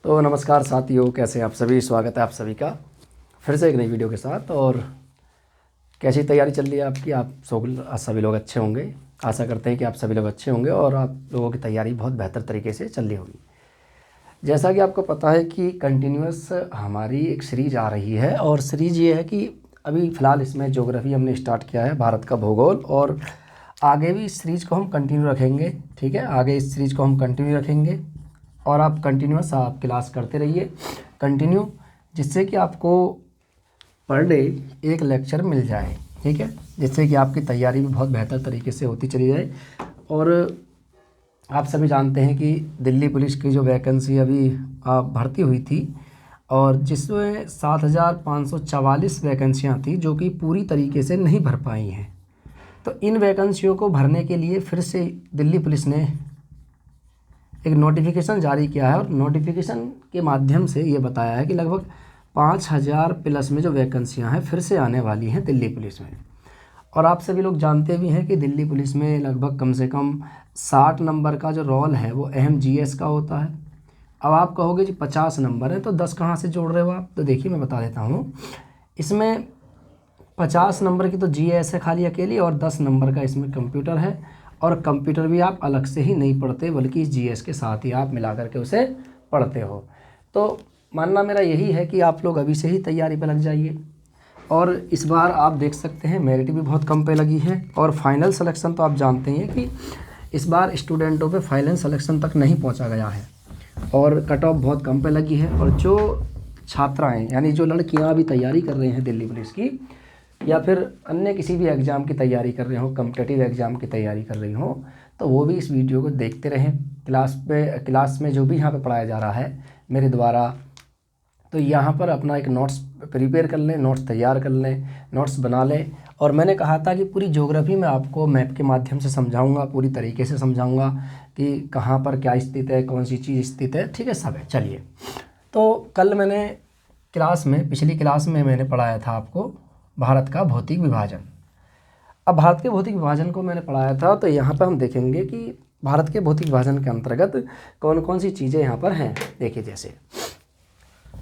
तो नमस्कार साथियों, कैसे हैं आप सभी। स्वागत है आप सभी का फिर से एक नई वीडियो के साथ। और कैसी तैयारी चल रही है आपकी। आप सभी लोग अच्छे होंगे। आशा करते हैं कि आप सभी लोग अच्छे होंगे और आप लोगों की तैयारी बहुत बेहतर तरीके से चल रही होगी। जैसा कि आपको पता है कि कंटिन्यूस हमारी एक सीरीज आ रही है, और सीरीज ये है कि अभी फ़िलहाल इसमें ज्योग्राफी हमने स्टार्ट किया है, भारत का भूगोल, और आगे भी इस सीरीज़ को हम कंटिन्यू रखेंगे। ठीक है, आगे इस सीरीज़ को हम कंटिन्यू रखेंगे और आप कंटिन्यूस आप क्लास करते रहिए कंटिन्यू, जिससे कि आपको पर डे एक लेक्चर मिल जाए। ठीक है, जिससे कि आपकी तैयारी भी बहुत बेहतर तरीके से होती चली जाए। और आप सभी जानते हैं कि दिल्ली पुलिस की जो वैकेंसी अभी भर्ती हुई थी, और जिसमें 7,544 वैकेंसियाँ थी जो कि पूरी तरीके से नहीं भर पाई हैं। तो इन वैकेंसियों को भरने के लिए फिर से दिल्ली पुलिस ने एक नोटिफिकेशन जारी किया है, और नोटिफिकेशन के माध्यम से ये बताया है कि लगभग 5,000 प्लस में जो वैकेंसियां हैं फिर से आने वाली हैं दिल्ली पुलिस में। और आप सभी लोग जानते भी हैं कि दिल्ली पुलिस में लगभग कम से कम 60 नंबर का जो रोल है वो अहम जीएस का होता है। अब आप कहोगे जी 50 नंबर है तो 10 कहाँ से जोड़ रहे हो आप। तो देखिए मैं बता देता हूँ, इसमें 50 नंबर की तो जीएस है खाली अकेली, और 10 नंबर का इसमें कंप्यूटर है। और कंप्यूटर भी आप अलग से ही नहीं पढ़ते, बल्कि जीएस के साथ ही आप मिला करके उसे पढ़ते हो। तो मानना मेरा यही है कि आप लोग अभी से ही तैयारी पर लग जाइए। और इस बार आप देख सकते हैं मेरिट भी बहुत कम पे लगी है, और फाइनल सिलेक्शन तो आप जानते हैं कि इस बार स्टूडेंटों पे फाइनल सिलेक्शन तक नहीं पहुंचा गया है, और कट ऑफ बहुत कम पे लगी है। और जो छात्राएं यानी जो लड़कियां अभी तैयारी कर रही हैं दिल्ली पुलिस की, या फिर अन्य किसी भी एग्ज़ाम की तैयारी कर रहे हो, कॉम्पिटिटिव एग्ज़ाम की तैयारी कर रही हो, तो वो भी इस वीडियो को देखते रहें। क्लास में जो भी यहाँ पे पढ़ाया जा रहा है मेरे द्वारा, तो यहाँ पर अपना एक नोट्स प्रिपेयर कर लें, नोट्स तैयार कर लें, नोट्स बना लें। और मैंने कहा था कि पूरी ज्योग्राफी में आपको मैप के माध्यम से समझाऊंगा, पूरी तरीके से समझाऊंगा कि कहाँ पर क्या स्थित है, कौन सी चीज़ स्थित है। ठीक है, सब है। चलिए, तो कल मैंने पिछली क्लास में मैंने पढ़ाया था आपको भारत का भौतिक विभाजन। अब भारत के भौतिक विभाजन को मैंने पढ़ाया था, तो यहाँ पर हम देखेंगे कि भारत के भौतिक विभाजन के अंतर्गत कौन कौन सी चीज़ें यहाँ पर हैं। देखिए, जैसे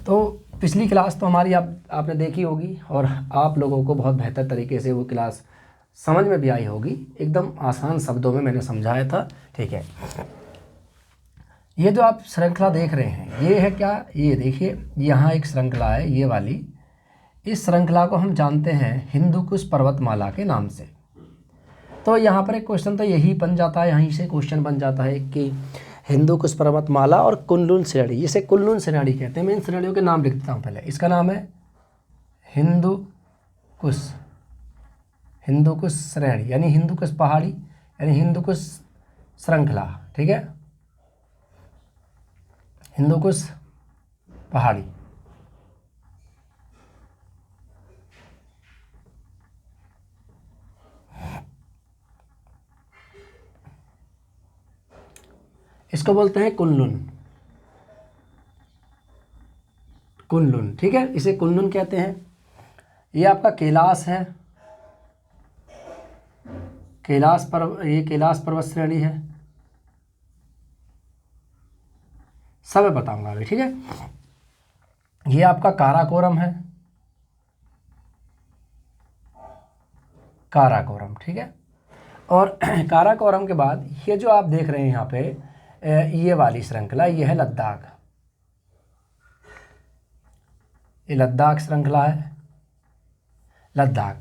तो पिछली क्लास तो हमारी आपने देखी होगी, और आप लोगों को बहुत बेहतर तरीके से वो क्लास समझ में भी आई होगी। एकदम आसान शब्दों में मैंने समझाया था। ठीक है, ये जो आप श्रृंखला देख रहे हैं ये है क्या, ये देखिए यहाँ एक श्रृंखला है ये वाली। इस श्रृंखला को हम जानते हैं हिंदू कुश पर्वतमाला के नाम से। तो यहाँ पर एक क्वेश्चन तो यही बन जाता है, यहीं से क्वेश्चन बन जाता है कि हिंदू कुश पर्वतमाला और कुनलुन श्रेणी, जिसे कुनलुन श्रेणी कहते हैं। मैं इन श्रेणियों के नाम लिख देता हूँ पहले। इसका नाम है हिंदू कुश श्रेणी, यानी हिंदू कुश पहाड़ी, यानी हिंदू कुश श्रृंखला। ठीक है, हिंदू कुश पहाड़ी। इसको बोलते हैं कुनलुन। ठीक है, इसे कुनलुन कहते हैं। ये आपका कैलाश है, ये कैलाश पर्वत श्रेणी है। सब मैं बताऊंगा अभी। ठीक है, ये आपका काराकोरम है, काराकोरम। ठीक है, और काराकोरम के बाद ये जो आप देख रहे हैं यहाँ पे ये वाली श्रृंखला, ये है लद्दाख। ये लद्दाख श्रृंखला है, लद्दाख।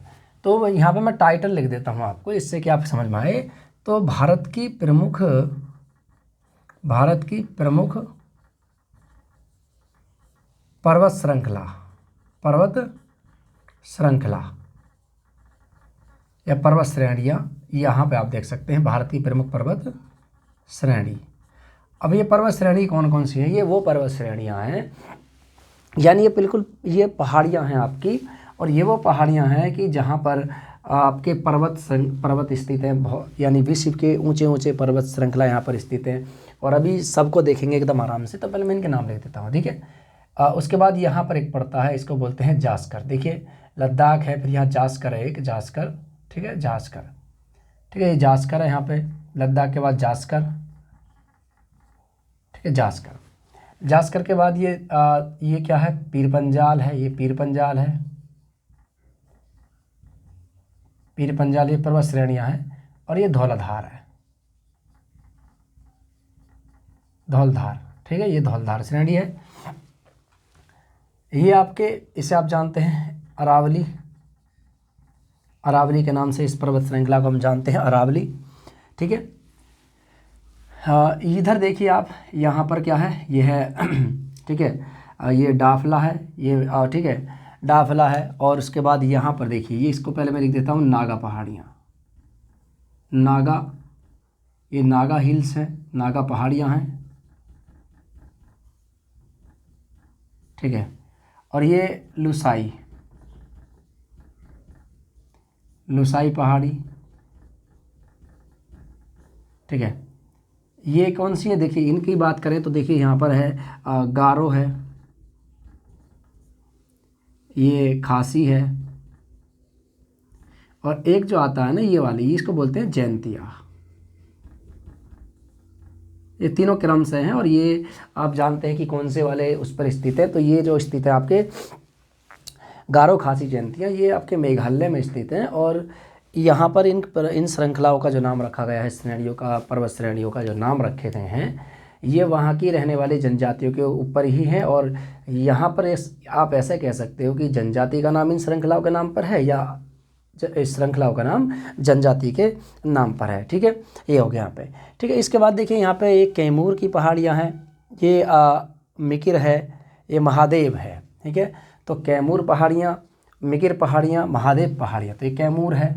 तो यहाँ पे मैं टाइटल लिख देता हूँ आपको, इससे कि आप समझ में आए। तो भारत की प्रमुख पर्वत श्रृंखला या पर्वत श्रेणियाँ, यहाँ पे आप देख सकते हैं भारत की प्रमुख पर्वत श्रेणी। अब ये पर्वत श्रेणी कौन कौन सी हैं, ये वो पर्वत श्रेणियाँ हैं, यानी ये बिल्कुल ये पहाड़ियाँ हैं आपकी, और ये वो पहाड़ियाँ हैं कि जहाँ पर आपके पर्वत स्थित हैं, यानी विश्व के ऊंचे ऊंचे पर्वत श्रृंखला यहाँ पर स्थित हैं। और अभी सबको देखेंगे एकदम आराम से। तो पहले मैं इनके नाम लिख देता हूँ। ठीक है, उसके बाद यहाँ पर एक पड़ता है, इसको बोलते हैं जास्कर। देखिए लद्दाख है, फिर यहाँ जास्कर है, एक जास्कर। ठीक है, जास्कर। ठीक है, ये जास्कर है यहाँ पे, लद्दाख के बाद जास्कर। ठीक है, जास्कर। जास्कर के बाद ये क्या है, पीरपंजाल है, ये पीरपंजाल है, पीरपंजाल, ये पर्वत श्रेणियाँ हैं। और ये धौलाधार है, धौलधार, ठीक है, ये धौलधार श्रेणी है। ये आपके, इसे आप जानते हैं अरावली, अरावली के नाम से इस पर्वत श्रृंखला को हम जानते हैं, अरावली, ठीक है। इधर देखिए आप, यहाँ पर क्या है, ये है ठीक है, ये डाफला है, ये ठीक है, डाफला है। और उसके बाद यहाँ पर देखिए, ये इसको पहले मैं लिख देता हूँ नागा पहाड़ियाँ, नागा, ये नागा हिल्स हैं, नागा पहाड़ियाँ हैं, ठीक है। और ये लुसाई, लुसाई पहाड़ी, ठीक है। ये कौन सी है, देखिए इनकी बात करें तो देखिए यहाँ पर है गारो है, ये खासी है, और एक जो आता है ना ये वाली, इसको बोलते हैं जैंतिया। ये तीनों क्रम से हैं और ये आप जानते हैं कि कौन से वाले उस पर स्थित है। तो ये जो स्थित है आपके गारो खासी जयंतियाँ, ये आपके मेघालय में स्थित हैं। और यहाँ पर इन श्रृंखलाओं का जो नाम रखा गया है, श्रेणियों का, पर्वत श्रेणियों का जो नाम रखे गए हैं, ये वहाँ की रहने वाली जनजातियों के ऊपर ही हैं। और यहाँ पर आप ऐसा कह सकते हो कि जनजाति का नाम इन श्रृंखलाओं के नाम पर है, या इस श्रृंखलाओं का नाम जनजाति के नाम पर है, ठीक है। ये हो गया यहाँ पे, ठीक है। इसके बाद देखिए यहाँ पे एक कैमूर की पहाड़ियाँ हैं, ये मिकिर है, ये महादेव है, ठीक है। तो कैमूर पहाड़ियाँ, मिकिर पहाड़ियाँ, महादेव पहाड़ियाँ, तो ये कैमूर है,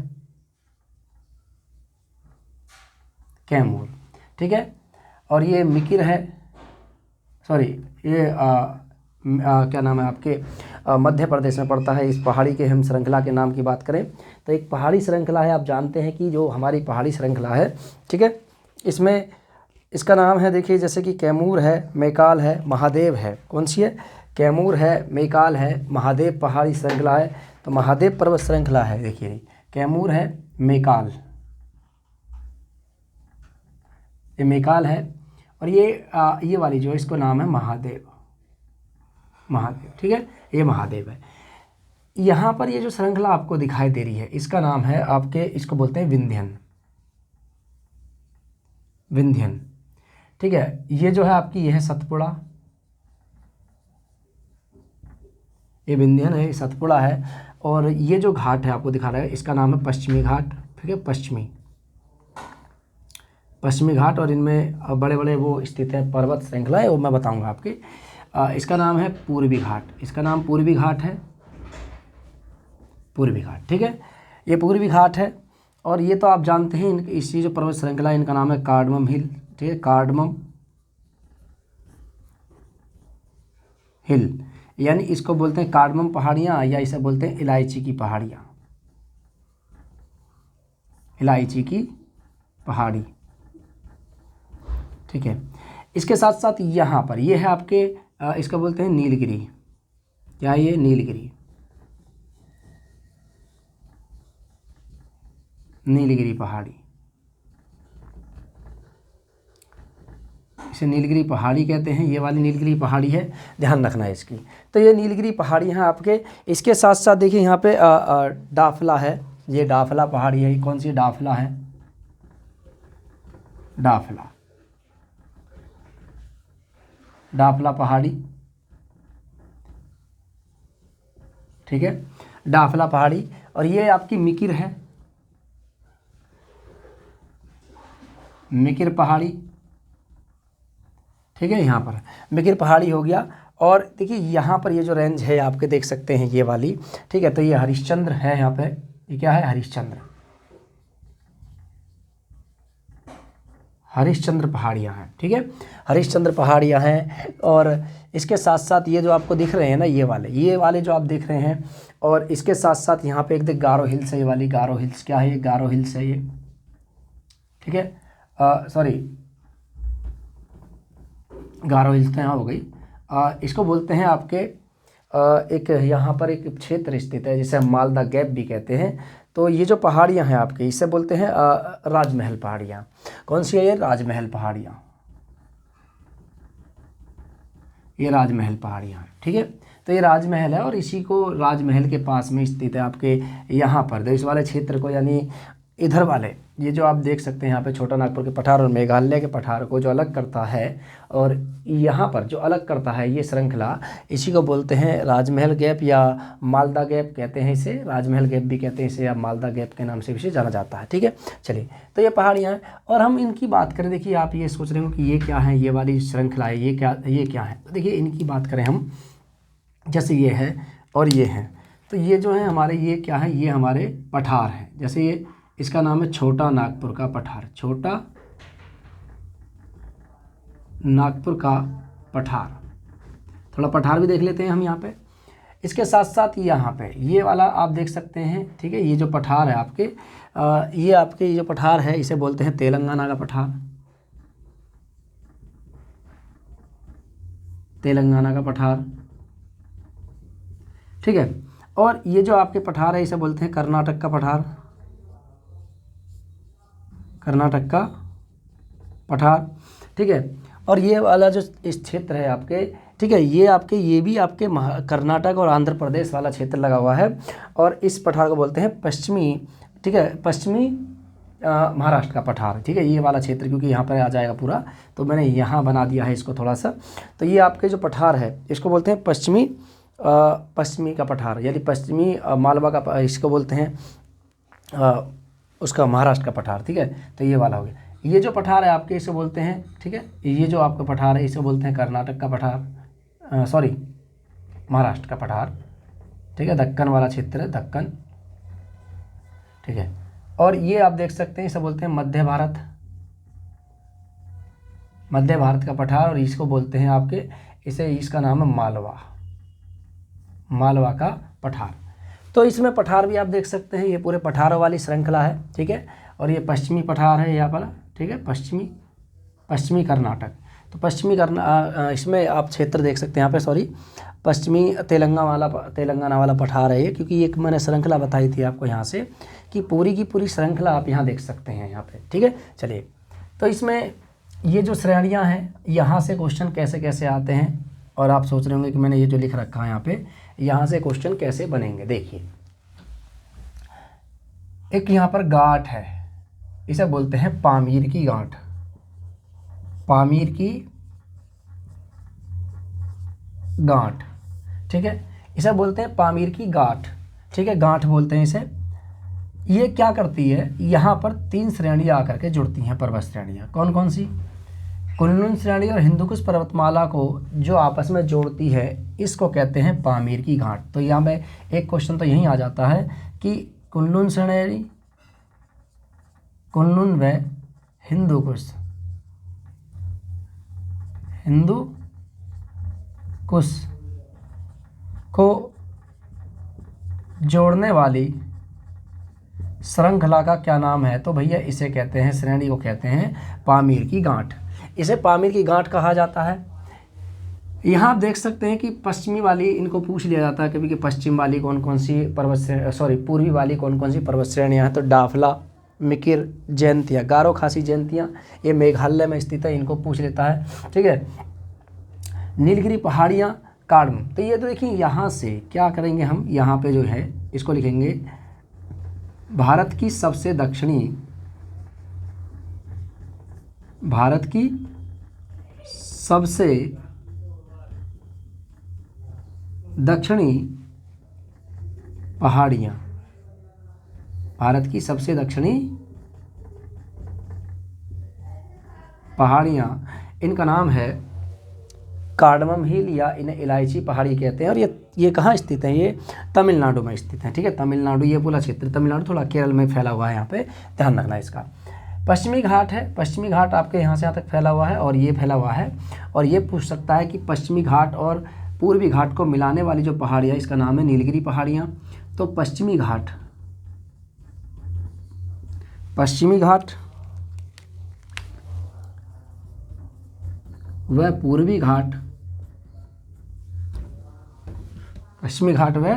कैमूर, ठीक है। और ये मिकिर है, सॉरी, ये क्या नाम है आपके, मध्य प्रदेश में पड़ता है। इस पहाड़ी के हम श्रृंखला के नाम की बात करें तो एक पहाड़ी श्रृंखला है, आप जानते हैं कि जो हमारी पहाड़ी श्रृंखला है, ठीक है, इसमें इसका नाम है, देखिए जैसे कि कैमूर है, मैकाल है, महादेव है। कौन सी है, कैमूर है, मैकाल है, महादेव पहाड़ी श्रृंखला है। तो महादेव पर्वत श्रृंखला है, देखिए कैमूर है, मैकाल, ये मैकाल है। और ये वाली जो इसको नाम है महादेव, महादेव, ठीक है, ये महादेव है। यहाँ पर ये जो श्रृंखला आपको दिखाई दे रही है, इसका नाम है आपके, इसको बोलते हैं विंध्यन, विंध्यन, ठीक है। ये जो है आपकी, ये है सतपुड़ा, ये विंध्यन है, ये सतपुड़ा है। और ये जो घाट है आपको दिखा रहा है, इसका नाम है पश्चिमी घाट, ठीक है, पश्चिमी घाट। और इनमें बड़े बड़े वो स्थित है, पर्वत श्रृंखला है, वो मैं बताऊंगा आपके। इसका नाम है पूर्वी घाट, इसका नाम पूर्वी घाट है, पूर्वी घाट, ठीक है, ये पूर्वी घाट है। और ये तो आप जानते हैं, इसी जो पर्वत श्रृंखला है, इनका नाम है कार्डमम हिल, ठीक है, कार्डमम हिल, यानी इसको बोलते हैं कार्डमम पहाड़ियाँ, या इसे बोलते हैं इलायची की पहाड़ियाँ, इलायची की पहाड़ी, ठीक है। इसके साथ साथ यहाँ पर ये है आपके, इसका बोलते हैं नीलगिरी, क्या ये नीलगिरी, नीलगिरी पहाड़ी, इसे नीलगिरी पहाड़ी कहते हैं। ये वाली नीलगिरी पहाड़ी है, ध्यान रखना है इसकी। तो ये नीलगिरी पहाड़ी है आपके। इसके साथ साथ देखिए यहाँ पे डाफला है, ये डाफला पहाड़ी है। कौन सी डाफला है, डाफला, डाफला पहाड़ी, ठीक है, डाफला पहाड़ी। और ये आपकी मिकिर है, मिकिर पहाड़ी, ठीक है, यहाँ पर मिकिर पहाड़ी हो गया। और देखिए यहाँ पर ये जो रेंज है आपके देख सकते हैं, ये वाली, ठीक है। तो ये हरिश्चंद्र है, यहाँ पे ये क्या है, हरिश्चंद्र, हरिश्चंद्र पहाड़ियाँ हैं, ठीक है, हरिश्चंद्र पहाड़ियाँ हैं। और इसके साथ साथ ये जो आपको दिख रहे हैं ना, ये वाले जो आप देख रहे हैं। और इसके साथ साथ यहाँ पे एक गारो हिल्स है, ये वाली गारो हिल्स, क्या है ये, गारो हिल्स है ये, ठीक है, सॉरी, गारो हिल्स तो यहाँ हो गई। इसको बोलते हैं आपके एक यहाँ पर एक क्षेत्र स्थित है, जिसे हम मालदा गैप भी कहते हैं। तो ये जो पहाड़ियाँ हैं आपके, इसे बोलते हैं राजमहल पहाड़ियाँ। कौन सी है ये, राजमहल पहाड़ियाँ, ये राजमहल पहाड़ियाँ हैं, ठीक है। तो ये राजमहल है और इसी को राजमहल के पास में स्थित है आपके यहाँ पर इस वाले क्षेत्र को, यानी इधर वाले ये जो आप देख सकते हैं यहाँ पे छोटा नागपुर के पठार और मेघालय के पठार को जो अलग करता है, और यहाँ पर जो अलग करता है ये श्रृंखला, इसी को बोलते हैं राजमहल गैप या मालदा गैप कहते हैं इसे। राजमहल गैप भी कहते हैं इसे, या मालदा गैप के नाम से भी जाना जाता है, ठीक है। चलिए, तो ये पहाड़ियाँ हैं और हम इनकी बात करें। देखिए, आप ये सोच रहे हो कि ये क्या है, ये वाली श्रृंखला है, ये क्या है। तो देखिए, इनकी बात करें हम, जैसे ये है और ये है, तो ये जो है हमारे, ये क्या है, ये हमारे पठार हैं। जैसे ये, इसका नाम है छोटा नागपुर का पठार, छोटा नागपुर का पठार। थोड़ा पठार भी देख लेते हैं हम यहाँ पे। इसके साथ साथ यहाँ पे ये वाला आप देख सकते हैं, ठीक है। ये जो पठार है आपके, ये जो पठार है इसे बोलते हैं तेलंगाना का पठार, तेलंगाना का पठार, ठीक है। और ये जो आपके पठार है इसे बोलते हैं कर्नाटक का पठार, कर्नाटक का पठार, ठीक है। और ये वाला जो इस क्षेत्र है आपके, ठीक है, ये आपके, ये भी आपके कर्नाटक और आंध्र प्रदेश वाला क्षेत्र लगा हुआ है, और इस पठार को बोलते हैं पश्चिमी, ठीक है, पश्चिमी महाराष्ट्र का पठार, ठीक है। ये वाला क्षेत्र क्योंकि यहाँ पर आ जाएगा पूरा, तो मैंने यहाँ बना दिया है इसको थोड़ा सा। तो ये आपके जो पठार है इसको बोलते हैं पश्चिमी का पठार, यानी पश्चिमी मालवा का, इसको बोलते हैं उसका महाराष्ट्र का पठार, ठीक है। तो ये वाला हो गया। ये जो पठार है आपके इसे बोलते हैं, ठीक है, ये जो आपका पठार है इसे बोलते हैं कर्नाटक का पठार, सॉरी महाराष्ट्र का पठार, ठीक है। दक्कन वाला क्षेत्र है, दक्कन, ठीक है। और ये आप देख सकते हैं इसे बोलते हैं मध्य भारत का पठार, और इसको बोलते हैं आपके, इसे, इसका नाम है मालवा का पठार। तो इसमें पठार भी आप देख सकते हैं, ये पूरे पठारों वाली श्रृंखला है, ठीक है। और ये पश्चिमी पठार है यहाँ पर, ठीक है, पश्चिमी कर्नाटक। तो इसमें आप क्षेत्र देख सकते हैं यहाँ पे, सॉरी, पश्चिमी तेलंगाना वाला पठार है ये, क्योंकि एक मैंने श्रृंखला बताई थी आपको यहाँ से कि पूरी की पूरी श्रृंखला आप यहाँ देख सकते हैं यहाँ पे, ठीक है। चलिए, तो इसमें ये जो श्रेणियाँ हैं, यहाँ से क्वेश्चन कैसे कैसे आते हैं, और आप सोच रहे होंगे कि मैंने ये जो लिख रखा है यहाँ पे, यहाँ से क्वेश्चन कैसे बनेंगे। देखिए, एक यहाँ पर गांठ है, इसे बोलते हैं पामीर की गांठ, पामीर की गांठ, ठीक है। इसे बोलते हैं पामीर की गांठ, ठीक है, गांठ बोलते हैं इसे। ये क्या करती है, यहाँ पर 3 श्रेणियाँ आकर के जुड़ती हैं, पर्वत श्रेणियाँ। कौन कौन सी? कुनलुन श्रेणी और हिंदुकुश पर्वतमाला को जो आपस में जोड़ती है, इसको कहते हैं पामीर की घाट। तो यहाँ पे एक क्वेश्चन तो यही आ जाता है कि कुनलुन श्रेणी, कुनलुन व हिंदुकुश को जोड़ने वाली श्रृंखला का क्या नाम है? तो भैया इसे कहते हैं, श्रेणी को कहते हैं पामीर की गांठ। इसे पामीर की गांठ कहा जाता है। यहाँ आप देख सकते हैं कि पश्चिमी वाली, इनको पूछ लिया जाता है कभी कि पश्चिम वाली कौन कौन सी पूर्वी वाली कौन कौन सी पर्वत श्रेणियाँ हैं। तो डाफला, मिकिर जयंतियाँ, गारो खासी जयंतियाँ, ये मेघालय में स्थित है, इनको पूछ लेता है, ठीक है। नीलगिरी पहाड़ियाँ, काडम। तो ये तो देखिए, यहाँ से क्या करेंगे हम, यहाँ पे जो है इसको लिखेंगे भारत की सबसे दक्षिणी पहाड़ियाँ, भारत की सबसे दक्षिणी पहाड़ियाँ, इनका नाम है कार्डमम हिल या इन्हें इलायची पहाड़ी कहते हैं। और ये कहाँ स्थित है? ये तमिलनाडु में स्थित है, ठीक है। तमिलनाडु, ये पूरा क्षेत्र तमिलनाडु, थोड़ा केरल में फैला हुआ है, यहाँ पे ध्यान रखना इसका। पश्चिमी घाट है, पश्चिमी घाट आपके यहाँ से यहाँ तक फैला हुआ है और ये फैला हुआ है। और ये पूछ सकता है कि पश्चिमी घाट और पूर्वी घाट को मिलाने वाली जो पहाड़ियाँ, इसका नाम है नीलगिरी पहाड़ियाँ। तो पश्चिमी घाट व पूर्वी घाट, पश्चिमी घाट व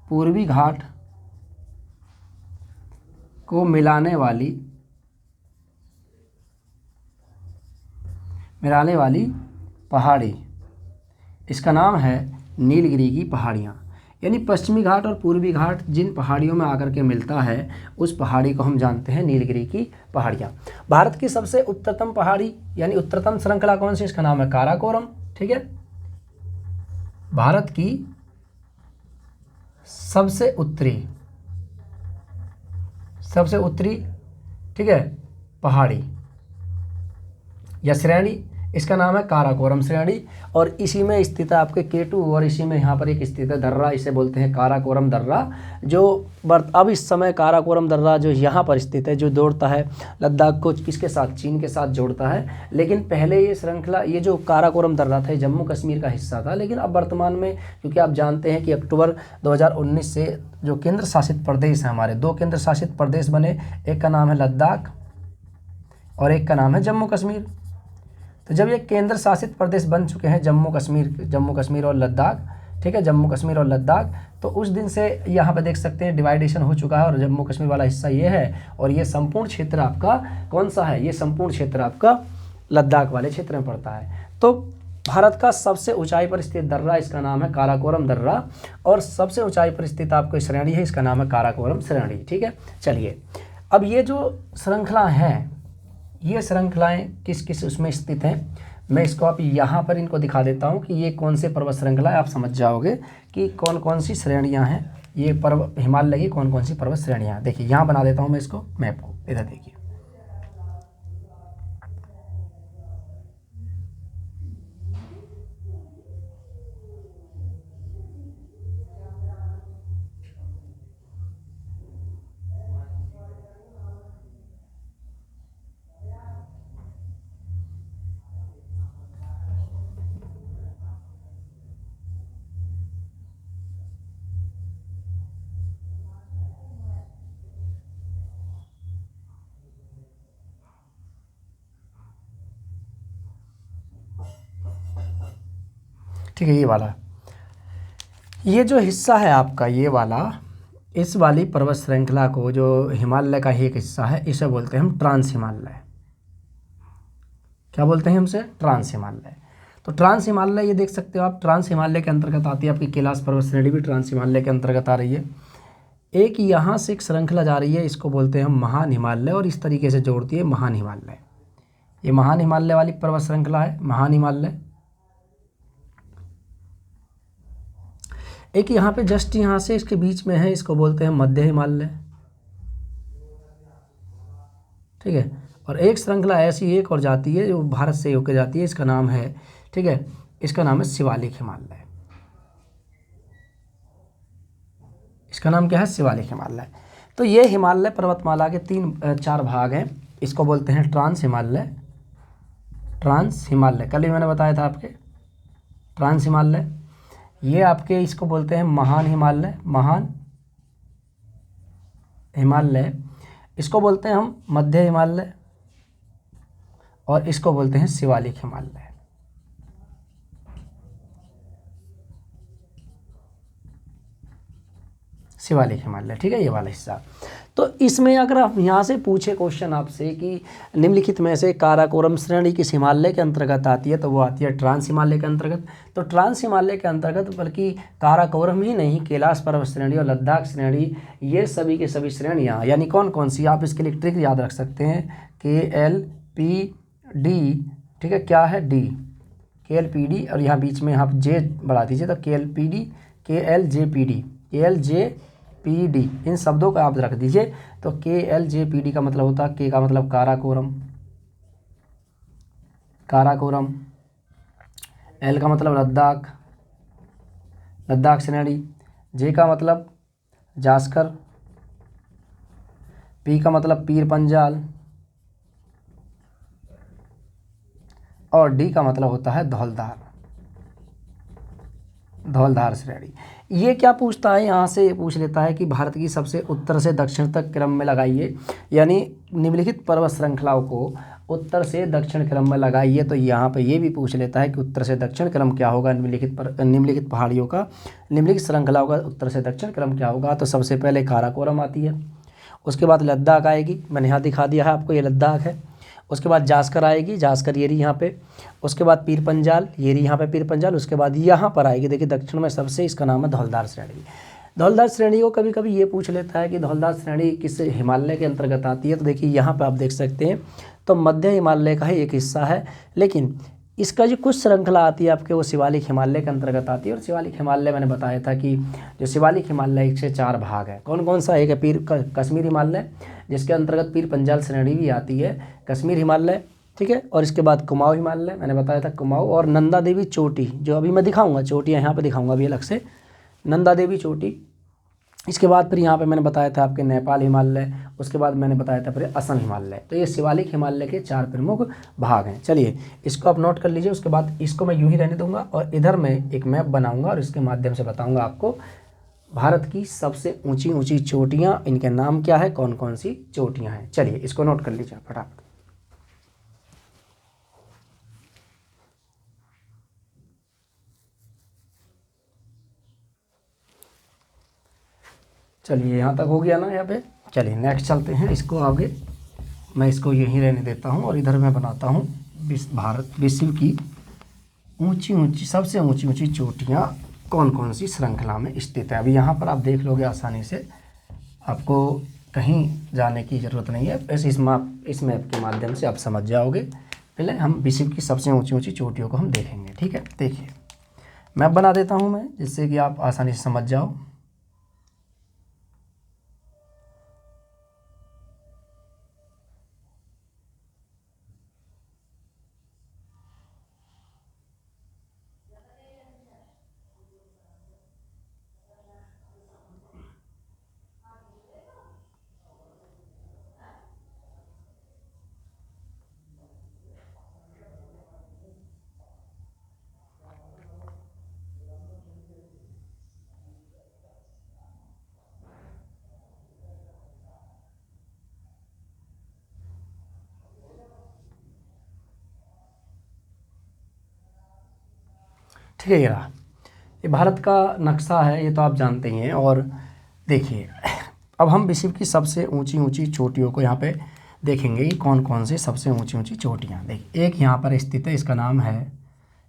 पूर्वी घाट को मिलाने वाली पहाड़ी इसका नाम है नीलगिरी की पहाड़ियाँ। यानी पश्चिमी घाट और पूर्वी घाट जिन पहाड़ियों में आकर के मिलता है उस पहाड़ी को हम जानते हैं नीलगिरी की पहाड़ियाँ। भारत की सबसे उत्तरतम पहाड़ी यानी उत्तरतम श्रृंखला कौन सी, इसका नाम है काराकोरम। ठीक है, भारत की सबसे उत्तरी ठीक है पहाड़ी या श्रेणी, इसका नाम है काराकोरम श्रेणी। और इसी में स्थित है आपके केटू, और इसी में यहाँ पर एक स्थित है दर्रा, इसे बोलते हैं काराकोरम दर्रा। जो अब इस समय काराकोरम दर्रा जो यहाँ पर स्थित है, जो जोड़ता है लद्दाख को किसके साथ, चीन के साथ जोड़ता है। लेकिन पहले ये श्रृंखला, ये जो काराकोरम दर्रा था, जम्मू कश्मीर का हिस्सा था। लेकिन अब वर्तमान में, क्योंकि आप जानते हैं कि अक्टूबर 2019 से जो केंद्र शासित प्रदेश हैं हमारे, 2 केंद्र शासित प्रदेश बने, एक का नाम है लद्दाख और एक का नाम है जम्मू कश्मीर। तो जब ये केंद्र शासित प्रदेश बन चुके हैं जम्मू कश्मीर और लद्दाख, ठीक है, जम्मू कश्मीर और लद्दाख, तो उस दिन से यहाँ पे देख सकते हैं डिवाइडेशन हो चुका है और जम्मू कश्मीर वाला हिस्सा ये है और ये संपूर्ण क्षेत्र आपका कौन सा है, ये संपूर्ण क्षेत्र आपका लद्दाख वाले क्षेत्र में पड़ता है। तो भारत का सबसे ऊंचाई पर स्थित दर्रा, इसका नाम है काराकोरम दर्रा, और सबसे ऊंचाई पर स्थित आपको श्रेणी है, इसका नाम है काराकोरम श्रेणी। ठीक है, चलिए अब ये जो श्रृंखला हैं, ये श्रृंखलाएँ किस किस उसमें स्थित हैं, मैं इसको आप यहाँ पर इनको दिखा देता हूँ कि ये कौन से पर्वत श्रृंखला है। आप समझ जाओगे कि कौन कौन सी श्रेणियाँ हैं, ये हिमालय की कौन कौन सी पर्वत श्रेणियाँ हैं। देखिए यहाँ बना देता हूँ मैं इसको मैप को, इधर देखिए। ठीक है, ये वाला, ये जो हिस्सा है आपका ये वाला, इस वाली पर्वत श्रृंखला को, जो हिमालय का ही एक हिस्सा है, इसे बोलते हैं हम ट्रांस हिमालय। क्या बोलते हैं हमसे, ट्रांस हिमालय। तो ट्रांस हिमालय ये देख सकते हो आप, ट्रांस हिमालय के अंतर्गत आती है आपकी कैलाश पर्वत श्रेणी भी ट्रांस हिमालय के अंतर्गत आ रही है। एक यहाँ से एक श्रृंखला जा रही है, इसको बोलते हैं हम महान हिमालय, और इस तरीके से जोड़ती है महान हिमालय। ये महान हिमालय वाली पर्वत श्रृंखला है, महान हिमालय। एक यहाँ पे जस्ट यहाँ से इसके बीच में है, इसको बोलते हैं मध्य हिमालय। ठीक है, और एक श्रृंखला ऐसी एक और जाती है जो भारत से होकर जाती है, इसका नाम है, ठीक है, इसका नाम है शिवालिक हिमालय। इसका नाम क्या है, शिवालिक हिमालय। तो ये हिमालय पर्वतमाला के 3-4 भाग हैं, इसको बोलते हैं ट्रांस हिमालय। ट्रांस हिमालय कल ही मैंने बताया था आपके, ट्रांस हिमालय। ये आपके इसको बोलते हैं महान हिमालय, महान हिमालय। इसको बोलते हैं हम मध्य हिमालय, और इसको बोलते हैं शिवालिक हिमालय। शिवालिक हिमालय, ठीक है, ये वाला हिस्सा। तो इसमें अगर आप यहाँ से पूछे क्वेश्चन आपसे कि निम्नलिखित में से काराकोरम श्रेणी किस हिमालय के अंतर्गत आती है, तो वो आती है ट्रांस हिमालय के अंतर्गत। तो ट्रांस हिमालय के अंतर्गत बल्कि काराकोरम ही नहीं, कैलाश पर्वत श्रेणी और लद्दाख श्रेणी, ये सभी के सभी श्रेणियाँ, यानी कौन कौन सी, आप इसके लिए ट्रिक याद रख सकते हैं, KLPD, ठीक है, क्या है D, KLPD, और यहाँ बीच में आप J बढ़ा दीजिए तो KLPD, KLJPD, KLJPD, इन शब्दों को आप रख दीजिए। तो KLJPD का मतलब होता है, K का मतलब काराकोरम, काराकोरम, L का मतलब लद्दाख, लद्दाख श्रेणी, J का मतलब जास्कर, P का मतलब पीर पंजाल, और D का मतलब होता है धौलधार, धौलधार श्रेणी। ये क्या पूछता है, यहाँ से पूछ लेता है कि भारत की सबसे उत्तर से दक्षिण तक क्रम में लगाइए, यानी निम्नलिखित पर्वत श्रृंखलाओं को उत्तर से दक्षिण क्रम में लगाइए। तो यहाँ पे ये भी पूछ लेता है कि उत्तर से दक्षिण क्रम क्या होगा, निम्नलिखित पहाड़ियों का, निम्नलिखित श्रृंखलाओं का उत्तर से दक्षिण क्रम क्या होगा। तो सबसे पहले काराकोरम आती है, उसके बाद लद्दाख आएगी, मैंने यहाँ दिखा दिया है आपको, ये लद्दाख है। उसके बाद जास्कर आएगी, जास्कर ये रही यहाँ पे, उसके बाद पीर पंजाल, ये रही यहाँ पे पीर पंजाल, उसके बाद यहाँ पर आएगी, देखिए दक्षिण में सबसे, इसका नाम है धौलधार श्रेणी। धौलधार श्रेणी को कभी कभी ये पूछ लेता है कि धौलधार श्रेणी किस हिमालय के अंतर्गत आती है, तो देखिए यहाँ पे आप देख सकते हैं, तो मध्य हिमालय का ही एक हिस्सा है, लेकिन इसका जो कुछ श्रृंखला आती है आपके वो शिवालिक हिमालय के अंतर्गत आती है। और शिवालिक हिमालय मैंने बताया था कि जो शिवालिक हिमालय से 4 भाग है, कौन कौन सा, एक है कश्मीर हिमालय, जिसके अंतर्गत पीर पंजाल श्रेणी भी आती है, कश्मीर हिमालय, ठीक है, और इसके बाद कुमाऊं हिमालय, मैंने बताया था कुमाऊं, और नंदा देवी चोटी, जो अभी मैं दिखाऊंगा, चोटियाँ यहाँ पे दिखाऊंगा अभी अलग से, नंदा देवी चोटी। इसके बाद फिर यहाँ पे मैंने बताया था आपके नेपाल हिमालय, उसके बाद मैंने बताया था फिर असम हिमालय। तो ये शिवालिक हिमालय के 4 प्रमुख भाग हैं। चलिए इसको आप नोट कर लीजिए, उसके बाद इसको मैं यूं ही रहने दूंगा और इधर मैं एक मैप बनाऊंगा और इसके माध्यम से बताऊंगा आपको भारत की सबसे ऊंची ऊंची चोटियाँ, इनके नाम क्या है, कौन कौन सी चोटियाँ हैं। चलिए इसको नोट कर लीजिए फटाफट। चलिए यहाँ तक हो गया ना यहाँ पे। चलिए नेक्स्ट चलते हैं, इसको आगे मैं इसको यहीं रहने देता हूँ और इधर मैं बनाता हूँ भारत विश्व की ऊंची ऊंची सबसे ऊंची ऊंची चोटियाँ कौन कौन सी श्रृंखला में स्थित है। अभी यहाँ पर आप देख लोगे आसानी से, आपको कहीं जाने की ज़रूरत नहीं है, बस इस मैप के माध्यम से आप समझ जाओगे। पहले हम विश्व की सबसे ऊंची ऊंची चोटियों को हम देखेंगे, ठीक है। देखिए मैप बना देता हूँ मैं, जिससे कि आप आसानी से समझ जाओ। ठीक है, ये भारत का नक्शा है, ये तो आप जानते ही हैं। और देखिए अब हम विश्व की सबसे ऊंची ऊंची चोटियों को यहाँ पे देखेंगे कि कौन कौन सी सबसे ऊंची ऊंची चोटियाँ। देखिए एक यहाँ पर स्थित है, इसका नाम है,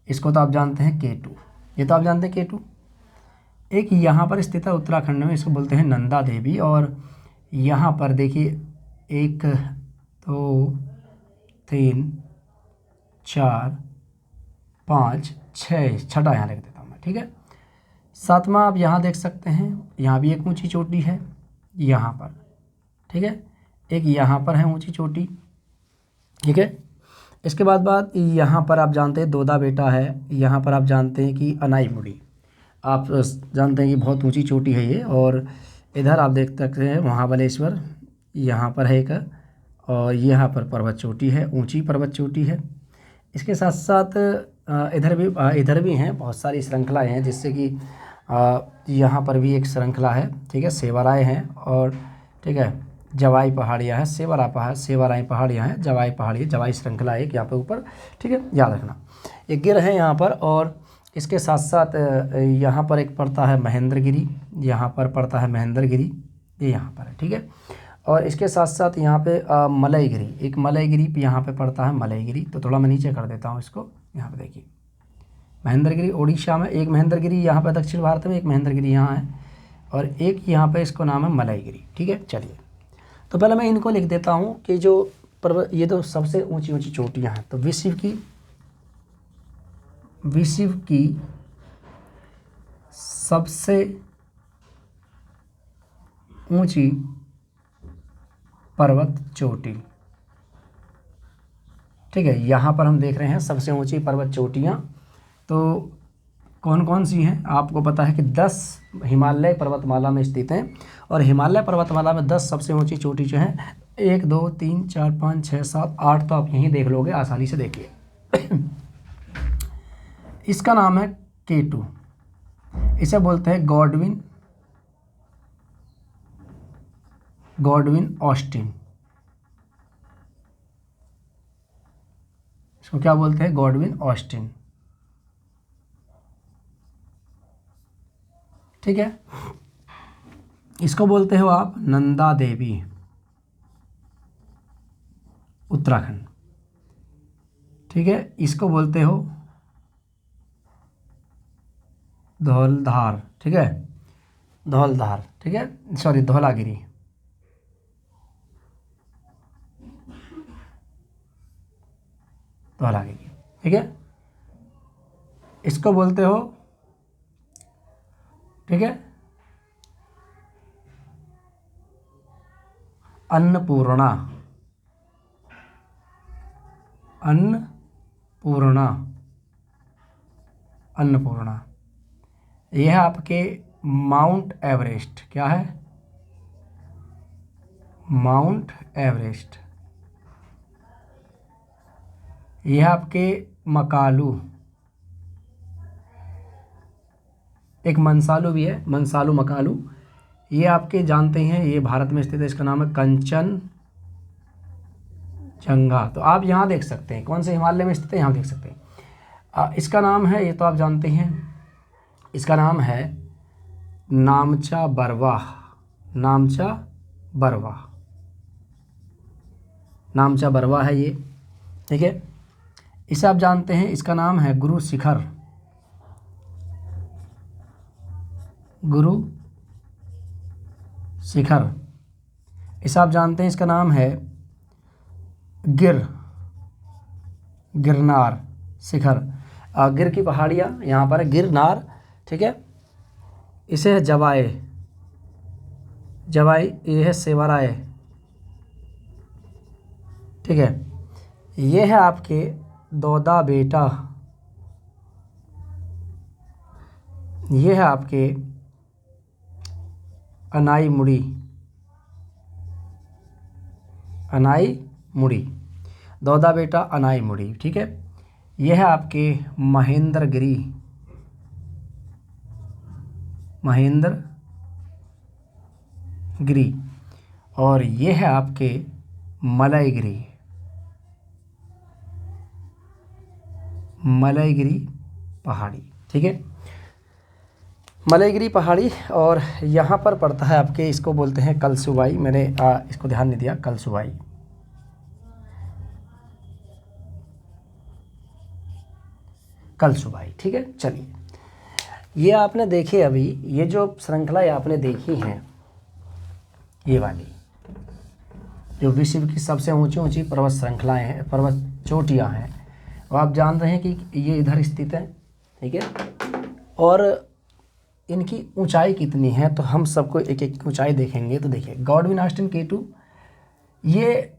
इसको तो आप जानते हैं K2, ये तो आप जानते हैं K2। एक यहाँ पर स्थित है उत्तराखंड में, इसको बोलते हैं नंदा देवी। और यहाँ पर देखिए 1 2 3 4 5 6, छठा यहाँ लिख देता हूँ मैं, ठीक है। 7वां आप यहाँ देख सकते हैं, यहाँ भी एक ऊंची चोटी है यहाँ पर, ठीक है। एक यहाँ पर है ऊंची चोटी, ठीक है। इसके बाद यहाँ पर आप जानते हैं दोदा बेटा है, यहाँ पर आप जानते हैं कि अनाईमुड़ी, आप जानते हैं कि बहुत ऊंची चोटी है ये। और इधर आप देख सकते हैं महाबलेश्वर, यहाँ पर है एक, और यहाँ पर पर्वत चोटी है, ऊंची पर्वत चोटी है। इसके साथ साथ इधर भी हैं बहुत सारी श्रृंखलाएँ हैं, जिससे कि यहाँ पर भी एक श्रृंखला है, ठीक है, सेवाराय हैं, और ठीक है जवाई पहाड़ियाँ है, सेवाराय पहाड़ियाँ हैं, जवाई श्रृंखला है एक यहाँ पे ऊपर, ठीक है, याद रखना। ये गिर है यहाँ पर। और इसके साथ साथ यहाँ पर एक पड़ता है महेंद्रगिरी, यहाँ पर पड़ता है महेंद्रगिरी, ये यहाँ पर है, ठीक है। और इसके साथ साथ यहाँ पे मलयगिरी, एक मलयगिरी यहाँ पे पड़ता है मलयगिरी। तो थोड़ा मैं नीचे कर देता हूँ इसको, यहाँ पे देखिए महेंद्रगिरी उड़ीसा में, एक महेंद्रगिरी यहाँ पे दक्षिण भारत में, एक महेंद्रगिरी यहाँ है, और एक यहाँ पे इसको नाम है मलयगिरी, ठीक है। चलिए तो पहले मैं इनको लिख देता हूँ कि जो पर्वत, ये तो सबसे ऊंची ऊंची चोटियाँ हैं। तो विश्व की सबसे ऊंची पर्वत चोटी, ठीक है, यहाँ पर हम देख रहे हैं सबसे ऊंची पर्वत चोटियाँ। तो कौन कौन सी हैं, आपको पता है कि 10 हिमालय पर्वतमाला में स्थित हैं। और हिमालय पर्वतमाला में 10 सबसे ऊंची चोटी जो हैं, 1 2 3 4 5 6 7 8, तो आप यहीं देख लोगे आसानी से, देखिए इसका नाम है K2, इसे बोलते हैं गॉडविन ऑस्टिन, इसको क्या बोलते हैं, गॉडविन ऑस्टिन, ठीक है। इसको बोलते हो आप नंदा देवी, उत्तराखंड, ठीक है, इसको बोलते हो धौलधार, ठीक है, धौलधार, ठीक है, सॉरी धौलागिरी, धौलागिरी, ठीक है, इसको बोलते हो, ठीक है, अन्नपूर्णा, अन्नपूर्णा, अन्नपूर्णा। यह है आपके माउंट एवरेस्ट, क्या है, माउंट एवरेस्ट। यह है आपके मकालू, एक मंसालू भी है, मंसालू मकालू। ये आपके जानते हैं, ये भारत में स्थित है, इसका नाम है कंचनजंगा। तो आप यहाँ देख सकते हैं कौन से हिमालय में स्थित है, यहाँ देख सकते हैं। इसका नाम है, ये तो आप जानते हैं, इसका नाम है नामचा बरवा, नामचा बरवा, नामचा बरवा है ये, ठीक है। इसे आप जानते हैं, इसका नाम है गुरु शिखर, गुरु शिखर। इसे आप जानते हैं, इसका नाम है गिरनार शिखर। गिर की पहाड़ियाँ यहाँ पर है, गिरनार, ठीक है। इसे है जवाई, ये है सेवाराय, ठीक है। ये है आपके दौदा बेटा, ये है आपके अनाई मुड़ी, दौदा बेटा अनाई मुड़ी, ठीक है। यह है आपके महेंद्रगिरी, और ये है आपके मलयगिरी पहाड़ी, ठीक है, मलयगिरी पहाड़ी। और यहाँ पर पड़ता है आपके, इसको बोलते हैं कलसुबाई, मैंने इसको ध्यान नहीं दिया, कलसुबाई, ठीक है। चलिए, ये आपने देखे अभी, ये जो श्रृंखला आपने देखी हैं, ये वाली जो विश्व की सबसे ऊंची ऊंची पर्वत श्रृंखलाएं हैं, पर्वत चोटियां हैं, वो आप जान रहे हैं कि ये इधर स्थित है, ठीक है। और इनकी ऊंचाई कितनी है, तो हम सबको एक एक ऊंचाई देखेंगे। तो देखिए, गॉडविन ऑस्टिन K2, ये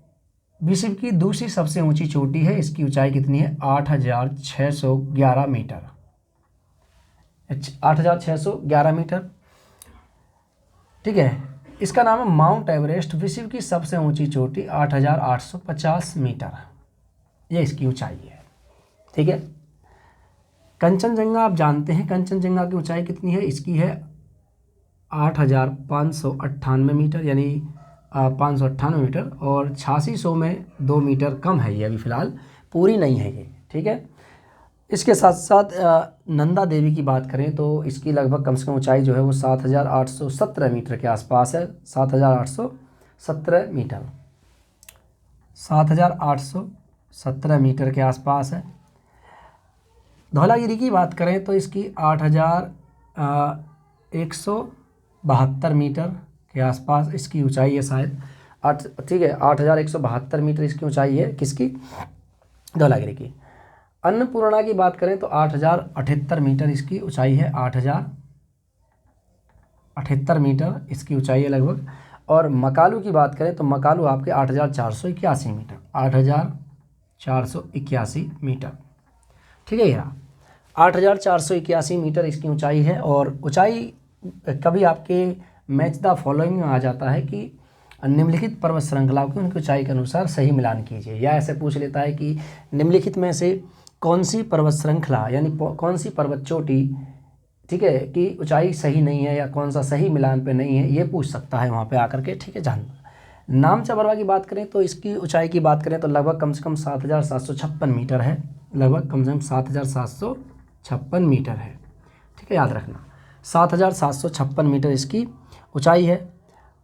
विश्व की दूसरी सबसे ऊंची चोटी है। इसकी ऊंचाई कितनी है, 8,611 मीटर, 8,611 मीटर, ठीक है। इसका नाम है माउंट एवरेस्ट। विश्व की सबसे ऊंची चोटी 8,850 मीटर, ये इसकी ऊंचाई है, ठीक है। कंचनजंगा आप जानते हैं, कंचनजंगा की ऊंचाई कितनी है, इसकी है 8,598 मीटर, यानी 598 मीटर, और 8600 में 2 मीटर कम है ये, अभी फ़िलहाल पूरी नहीं है ये, ठीक है। इसके साथ साथ नंदा देवी की बात करें तो इसकी लगभग कम से कम ऊंचाई जो है वो 7,817 मीटर के आसपास है, 7,817 मीटर, 7,817 मीटर के आसपास है। धौलागिरी की बात करें तो इसकी 8,172 मीटर के आसपास इसकी ऊंचाई है शायद, ठीक है, 8,172 मीटर इसकी ऊंचाई है, किसकी, धौलागिरी की। अन्नपूर्णा की बात करें तो 8,078 मीटर इसकी ऊंचाई है, 8,078 मीटर इसकी ऊंचाई है लगभग। और मकालू की बात करें तो मकालू आपके 8,481 मीटर, 8,481 मीटर, ठीक है। यह 8,481 मीटर इसकी ऊंचाई है। और ऊंचाई कभी आपके मैच द फॉलोइंग में आ जाता है कि निम्नलिखित पर्वत श्रृंखलाओं की उनकी ऊंचाई के अनुसार सही मिलान कीजिए, या ऐसे पूछ लेता है कि निम्नलिखित में से कौन सी पर्वत श्रृंखला, यानी कौन सी पर्वत चोटी, ठीक है, कि ऊंचाई सही नहीं है, या कौन सा सही मिलान पे नहीं है, ये पूछ सकता है वहाँ पे आकर के, ठीक है। नामचा बरवा की बात करें तो इसकी ऊंचाई की बात करें तो लगभग कम से कम 7,756 मीटर है, लगभग कम से कम 7,756 मीटर है, ठीक है, याद रखना 7,756 मीटर इसकी ऊंचाई है।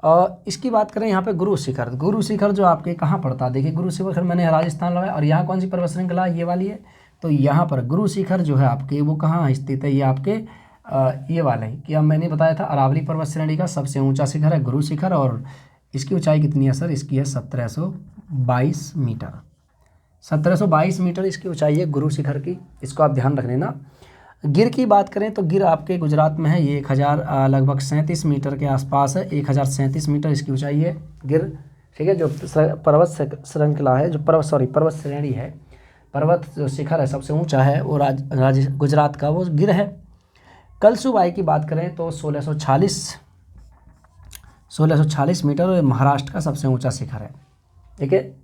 और इसकी बात करें यहाँ पे गुरु शिखर, गुरु शिखर जो आपके कहाँ पड़ता है, देखिए गुरु शिखर मैंने राजस्थान लगाया, और यहाँ कौन सी पर्वत श्रृंखला है, ये वाली है। तो यहाँ पर गुरु शिखर जो है आपके वो कहाँ स्थित है, ये आपके ये वाला है कि अब मैंने बताया था अरावली पर्वत श्रेणी का सबसे ऊंचा शिखर है गुरु शिखर, और इसकी ऊंचाई कितनी है सर, इसकी है 1722 मीटर। 1722 मीटर इसकी ऊंचाई है गुरु शिखर की, इसको आप ध्यान रख लेना। गिर की बात करें तो गिर आपके गुजरात में है, ये 1000 लगभग 37 मीटर के आसपास है, 1037 मीटर इसकी ऊंचाई है गिर, ठीक है। जो पर्वत श्रृंखला है, जो पर्वत श्रेणी है, पर्वत जो शिखर है सबसे ऊंचा है वो गुजरात का वो गिर है। कलसुबाई की बात करें तो 1646 मीटर, और महाराष्ट्र का सबसे ऊंचा शिखर है, ठीक है।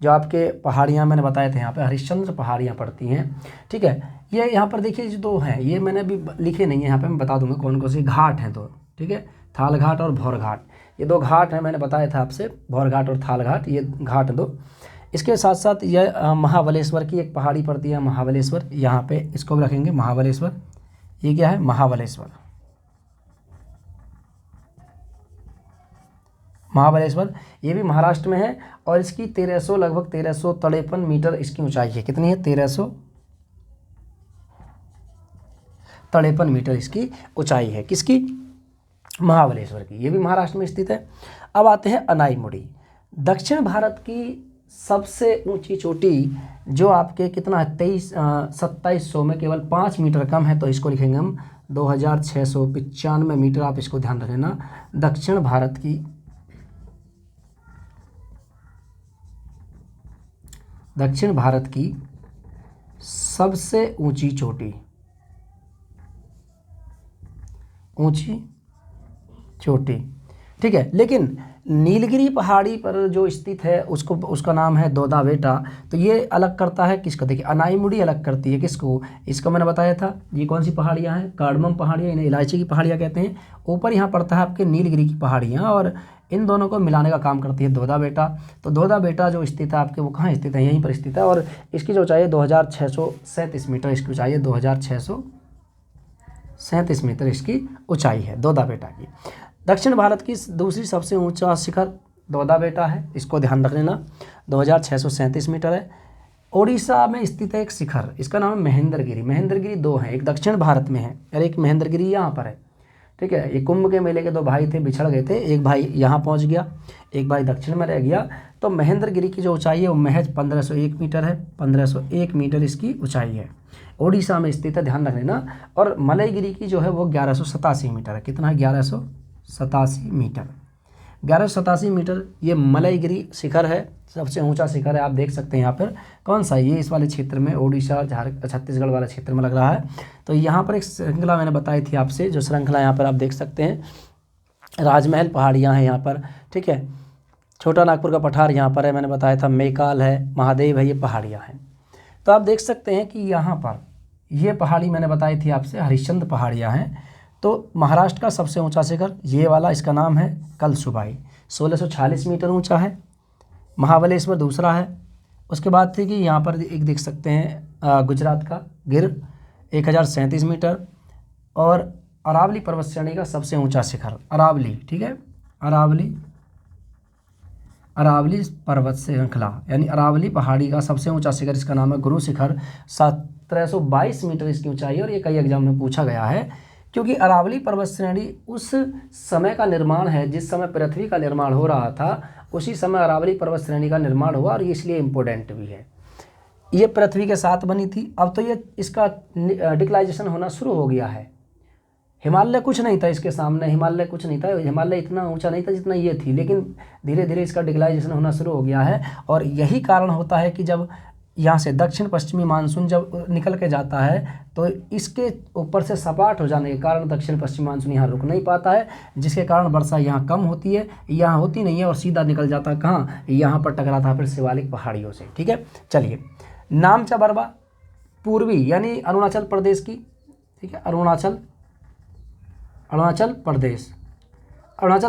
जो आपके पहाड़ियाँ मैंने बताए थे यहाँ पे हरिश्चंद्र पहाड़ियाँ पड़ती हैं, ठीक है। ये यहाँ पर देखिए जो दो हैं, ये मैंने अभी लिखे नहीं है, यहाँ पे मैं बता दूंगा कौन कौन सी घाट हैं दो, ठीक है। थाल घाट और भौर घाट, ये दो घाट हैं, मैंने बताया था आपसे, भौर घाट और थाल घाट, ये घाट दो। इसके साथ साथ यह महाबलेश्वर की एक पहाड़ी पड़ती है, महाबलेश्वर, यहाँ पे इसको भी रखेंगे महाबलेश्वर। ये क्या है, महाबलेश्वर, महाबलेश्वर, ये भी महाराष्ट्र में है, और इसकी 1300 लगभग 1353 मीटर इसकी ऊंचाई है। कितनी है, 1353 मीटर इसकी ऊंचाई है, किसकी, महाबलेश्वर की, ये भी महाराष्ट्र में स्थित है। अब आते हैं अनाईमुड़ी, दक्षिण भारत की सबसे ऊंची चोटी, जो आपके कितना है 2700 में केवल 5 मीटर कम है, तो इसको लिखेंगे हम 2695 मीटर, आप इसको ध्यान रखना। दक्षिण भारत की सबसे ऊंची चोटी, ठीक है। लेकिन नीलगिरी पहाड़ी पर जो स्थित है उसका नाम है दोदा बेटा, तो ये अलग करता है किसको, देखिए अनाईमुड़ी अलग करती है किसको, इसको मैंने बताया था, ये कौन सी पहाड़ियाँ हैं, कार्डमम पहाड़ियाँ, इन्हें इलायची की पहाड़ियाँ कहते हैं। ऊपर यहाँ पड़ता है आपके नीलगिरी की पहाड़ियाँ, और इन दोनों को मिलाने का काम करती है दोदा बेटा। तो दोदा बेटा जो स्थित है आपके वो कहाँ स्थित है, यहीं पर स्थित है, और इसकी जो ऊंचाई है 2637 मीटर इसकी ऊंचाई है, 2637 मीटर इसकी ऊंचाई है दोदा बेटा की। दक्षिण भारत की दूसरी सबसे ऊंचा शिखर दोदा बेटा है, इसको ध्यान रख लेना, 2637 मीटर है। ओडिशा में स्थित है एक शिखर, इसका नाम है महेंद्रगिरी। महेंद्रगिरी दो हैं, एक दक्षिण भारत में है और एक महेंद्रगिरी यहाँ पर है, ठीक है। ये कुंभ के मेले के दो भाई थे, बिछड़ गए थे, एक भाई यहाँ पहुँच गया, एक भाई दक्षिण में रह गया। तो महेंद्रगिरी की जो ऊंचाई है वो महज 1501 मीटर है, 1501 मीटर इसकी ऊंचाई है, ओडिशा में स्थित है, ध्यान रख लेना। और मलयगिरी की जो है वो 1187 मीटर है, कितना है, 1187 मीटर, 1187 मीटर ये मलयगिरी शिखर है, सबसे ऊंचा शिखर है। आप देख सकते हैं यहाँ पर कौन सा, ये इस वाले क्षेत्र में, ओडिशा छत्तीसगढ़ वाले क्षेत्र में लग रहा है। तो यहाँ पर एक श्रृंखला मैंने बताई थी आपसे, जो श्रृंखला यहाँ पर आप देख सकते हैं, राजमहल पहाड़ियाँ हैं यहाँ पर, ठीक है। छोटा नागपुर का पठार यहाँ पर है, मैंने बताया था, मेकाल है, महादेव है, ये पहाड़ियाँ हैं। तो आप देख सकते हैं कि यहाँ पर ये पहाड़ी मैंने बताई थी आपसे, हरिश्चंद्र पहाड़ियाँ हैं। तो महाराष्ट्र का सबसे ऊंचा शिखर ये वाला, इसका नाम है कलसुबाई, 1646 मीटर ऊंचा है। महाबलेश्वर दूसरा है। उसके बाद थी कि यहाँ पर एक देख सकते हैं गुजरात का गिर 1037 मीटर, और अरावली पर्वत श्रेणी का सबसे ऊंचा शिखर अरावली, ठीक है, अरावली पर्वत श्रृंखला यानी अरावली पहाड़ी का सबसे ऊंचा शिखर, इसका नाम है गुरु शिखर, 1722 मीटर इसकी ऊंचाई है। और ये कई एग्जाम में पूछा गया है, क्योंकि अरावली पर्वत श्रेणी उस समय का निर्माण है जिस समय पृथ्वी का निर्माण हो रहा था, उसी समय अरावली पर्वत श्रेणी का निर्माण हुआ, और इसलिए इम्पोर्टेंट भी है। ये पृथ्वी के साथ बनी थी, अब तो ये इसका डिक्लाइजेशन होना शुरू हो गया है। हिमालय कुछ नहीं था इसके सामने, हिमालय कुछ नहीं था, हिमालय इतना ऊंचा नहीं था जितना ये थी, लेकिन धीरे धीरे इसका डिक्लाइजेशन होना शुरू हो गया है। और यही कारण होता है कि जब यहाँ से दक्षिण पश्चिमी मानसून जब निकल के जाता है, तो इसके ऊपर से सपाट हो जाने के कारण दक्षिण पश्चिमी मानसून यहाँ रुक नहीं पाता है, जिसके कारण वर्षा यहाँ कम होती है, यहाँ होती नहीं है, और सीधा निकल जाता है कहाँ, यहाँ पर टकराता है फिर शिवालिक पहाड़ियों से, ठीक है। चलिए, नामचा बरवा पूर्वी यानी अरुणाचल प्रदेश की, ठीक है, अरुणाचल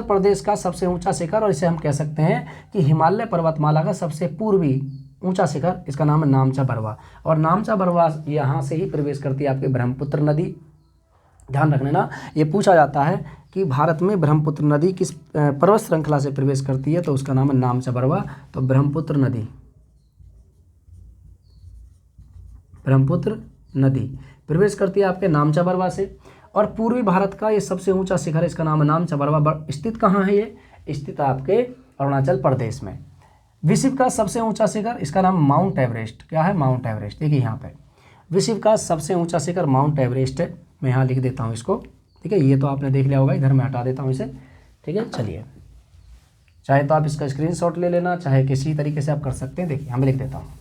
प्रदेश का सबसे ऊंचा शिखर, और इसे हम कह सकते हैं कि हिमालय पर्वतमाला का सबसे पूर्वी ऊंचा शिखर, इसका नाम है नामचा बरवा। और नामचा बरवा यहाँ से ही प्रवेश करती है आपके ब्रह्मपुत्र नदी, ध्यान रखना ना, ये पूछा जाता है कि भारत में ब्रह्मपुत्र नदी किस पर्वत श्रृंखला से प्रवेश करती है, तो उसका नाम है नामचा बरवा। तो ब्रह्मपुत्र नदी प्रवेश करती है आपके नामचा बरवा से। और पूर्वी भारत का ये सबसे ऊंचा शिखर, इसका नाम है नामचा बरवा। स्थित कहाँ है ये? स्थित आपके अरुणाचल प्रदेश में। विश्व का सबसे ऊंचा शिखर, इसका नाम माउंट एवरेस्ट। क्या है? Mount Everest. देखिए यहाँ पे विश्व का सबसे ऊंचा शिखर माउंट एवरेस्ट है। मैं यहाँ लिख देता हूँ इसको, ठीक है। ये तो आपने देख लिया होगा, इधर मैं हटा देता हूँ इसे, ठीक है। चलिए, चाहे तो आप इसका स्क्रीनशॉट ले लेना, चाहे किसी तरीके से आप कर सकते हैं। देखिए यहाँ मैं लिख देता हूँ।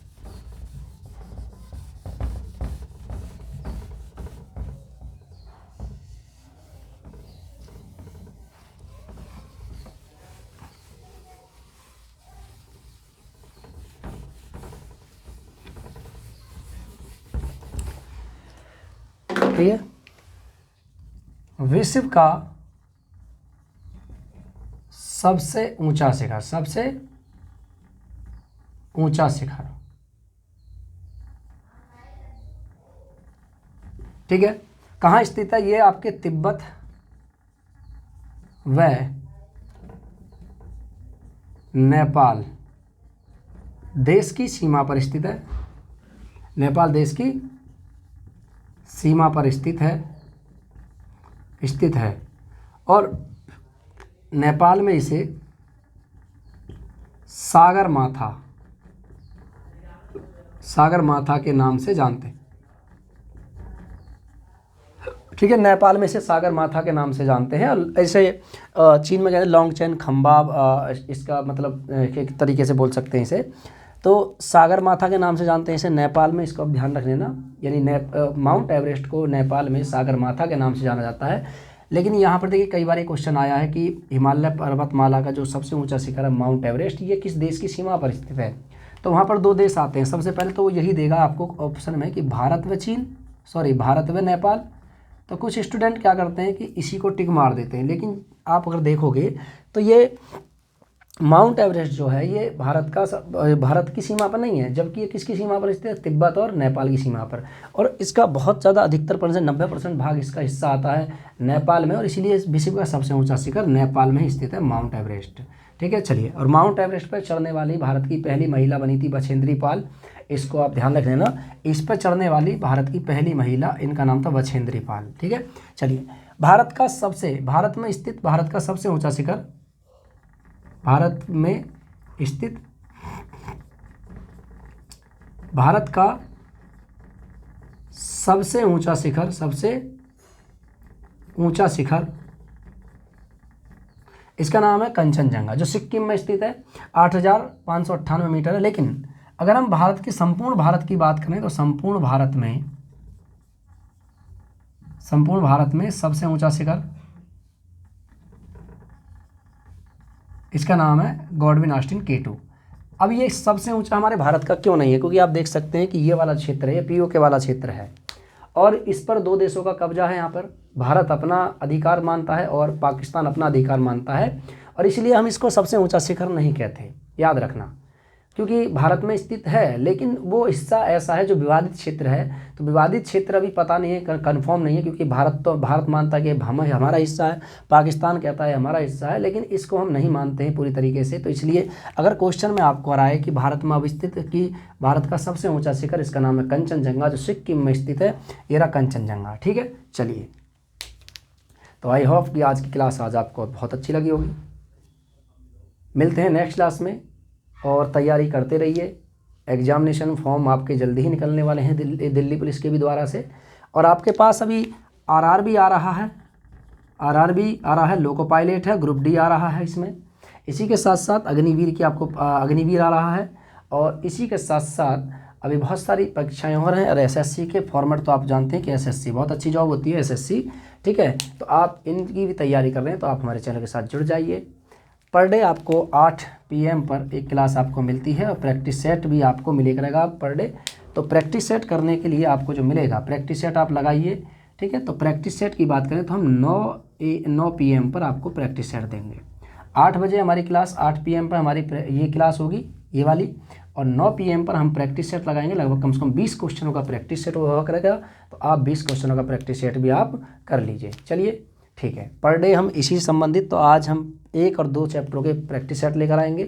ठीक है, विश्व का सबसे ऊंचा शिखर, सबसे ऊंचा शिखर, ठीक है, कहाँ स्थित है? ये आपके तिब्बत व नेपाल देश की सीमा पर स्थित है। नेपाल देश की सीमा पर स्थित है और नेपाल में इसे सागर माथा के नाम से जानते हैं, ठीक है। नेपाल में इसे सागर माथा के नाम से जानते हैं। और ऐसे चीन में कहते हैं लॉन्ग चैन खंबा, इसका मतलब एक तरीके से बोल सकते हैं इसे। तो सागर माथा के नाम से जानते हैं इसे नेपाल में, इसको आप ध्यान रख लेना। यानी माउंट एवरेस्ट को नेपाल में सागर माथा के नाम से जाना जाता है। लेकिन यहाँ पर देखिए कई बार ये क्वेश्चन आया है कि हिमालय पर्वतमाला का जो सबसे ऊंचा शिखर है माउंट एवरेस्ट, ये किस देश की सीमा पर स्थित है? तो वहाँ पर दो देश आते हैं। सबसे पहले तो वो यही देगा आपको ऑप्शन में कि भारत व नेपाल। तो कुछ स्टूडेंट क्या करते हैं कि इसी को टिक मार देते हैं, लेकिन आप अगर देखोगे तो ये माउंट एवरेस्ट जो है ये भारत की सीमा पर नहीं है, जबकि ये किसकी सीमा पर स्थित है? तिब्बत और नेपाल की सीमा पर। और इसका बहुत ज़्यादा अधिकतर परसेंट 90% भाग इसका हिस्सा आता है नेपाल में, और इसीलिए विश्व का सबसे ऊंचा शिखर नेपाल में ही स्थित है, माउंट एवरेस्ट, ठीक है। चलिए, और माउंट एवरेस्ट पर चढ़ने वाली भारत की पहली महिला बनी थी बछेंद्री पाल। इसको आप ध्यान रख लेना। इस पर चढ़ने वाली भारत की पहली महिला, इनका नाम था बछेंद्री पाल, ठीक है। चलिए, भारत में स्थित भारत का सबसे ऊंचा शिखर, भारत में स्थित भारत का सबसे ऊंचा शिखर, इसका नाम है कंचनजंगा, जो सिक्किम में स्थित है। 8,598 मीटर है। लेकिन अगर हम संपूर्ण भारत की बात करें तो संपूर्ण भारत में सबसे ऊंचा शिखर, इसका नाम है गॉडविन ऑस्टिन K2। अब ये सबसे ऊंचा हमारे भारत का क्यों नहीं है? क्योंकि आप देख सकते हैं कि ये वाला क्षेत्र है, ये POK वाला क्षेत्र है, और इस पर दो देशों का कब्जा है। यहाँ पर भारत अपना अधिकार मानता है और पाकिस्तान अपना अधिकार मानता है, और इसलिए हम इसको सबसे ऊंचा शिखर नहीं कहते, याद रखना। क्योंकि भारत में स्थित है, लेकिन वो हिस्सा ऐसा है जो विवादित क्षेत्र है। तो विवादित क्षेत्र अभी पता नहीं है, कंफर्म नहीं है, क्योंकि भारत मानता है कि हमारा हिस्सा है, पाकिस्तान कहता है हमारा हिस्सा है, लेकिन इसको हम नहीं मानते हैं पूरी तरीके से। तो इसलिए अगर क्वेश्चन में आपको आ रहा है कि भारत में अवस्थित कि भारत का सबसे ऊंचा शिखर, इसका नाम है कंचनजंगा, जो सिक्किम में स्थित है, ये रहा कंचनजंगा, ठीक है। चलिए, तो आई होप कि आज की क्लास आपको बहुत अच्छी लगी होगी। मिलते हैं नेक्स्ट क्लास में, और तैयारी करते रहिए। एग्जामिनेशन फॉर्म आपके जल्दी ही निकलने वाले हैं दिल्ली पुलिस के भी द्वारा से। और आपके पास अभी RRB आ रहा है, लोको पायलट है, ग्रुप D आ रहा है इसमें। इसी के साथ साथ अग्निवीर की आपको अग्निवीर आ रहा है, और इसी के साथ साथ अभी बहुत सारी परीक्षाएं हो रही हैं। और SSC के फॉर्मेट तो आप जानते हैं कि SSC बहुत अच्छी जॉब होती है, SSC, ठीक है। तो आप इनकी भी तैयारी कर रहे हैं तो आप हमारे चैनल के साथ जुड़ जाइए। पर डे आपको 8 PM पर एक क्लास आपको मिलती है, और प्रैक्टिस सेट भी आपको मिलेगा पर डे। तो प्रैक्टिस सेट करने के लिए आपको जो मिलेगा, प्रैक्टिस सेट आप लगाइए, ठीक है। तो प्रैक्टिस सेट की बात करें तो हम 9 PM पर आपको प्रैक्टिस सेट देंगे। 8 बजे हमारी क्लास, 8 PM पर हमारी ये क्लास होगी, ये वाली, और 9 PM पर हम प्रैक्टिस सेट लगाएंगे। लगभग कम से कम 20 क्वेश्चनों का प्रैक्टिस सेट हुआ करेगा। तो आप 20 क्वेश्चनों का प्रैक्टिस सेट भी आप कर लीजिए। चलिए, ठीक है, पर डे हम इसी से संबंधित, तो आज हम 1 और 2 चैप्टरों के प्रैक्टिस सेट लेकर आएंगे।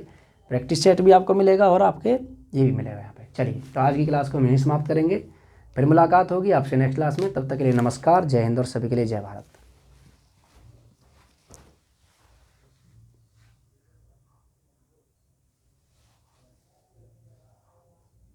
प्रैक्टिस सेट भी आपको मिलेगा और आपके ये भी मिलेगा यहाँ पे। चलिए, तो आज की क्लास को हम यहीं समाप्त करेंगे, फिर मुलाकात होगी आपसे नेक्स्ट क्लास में। तब तक के लिए नमस्कार, जय हिंद और सभी के लिए जय भारत।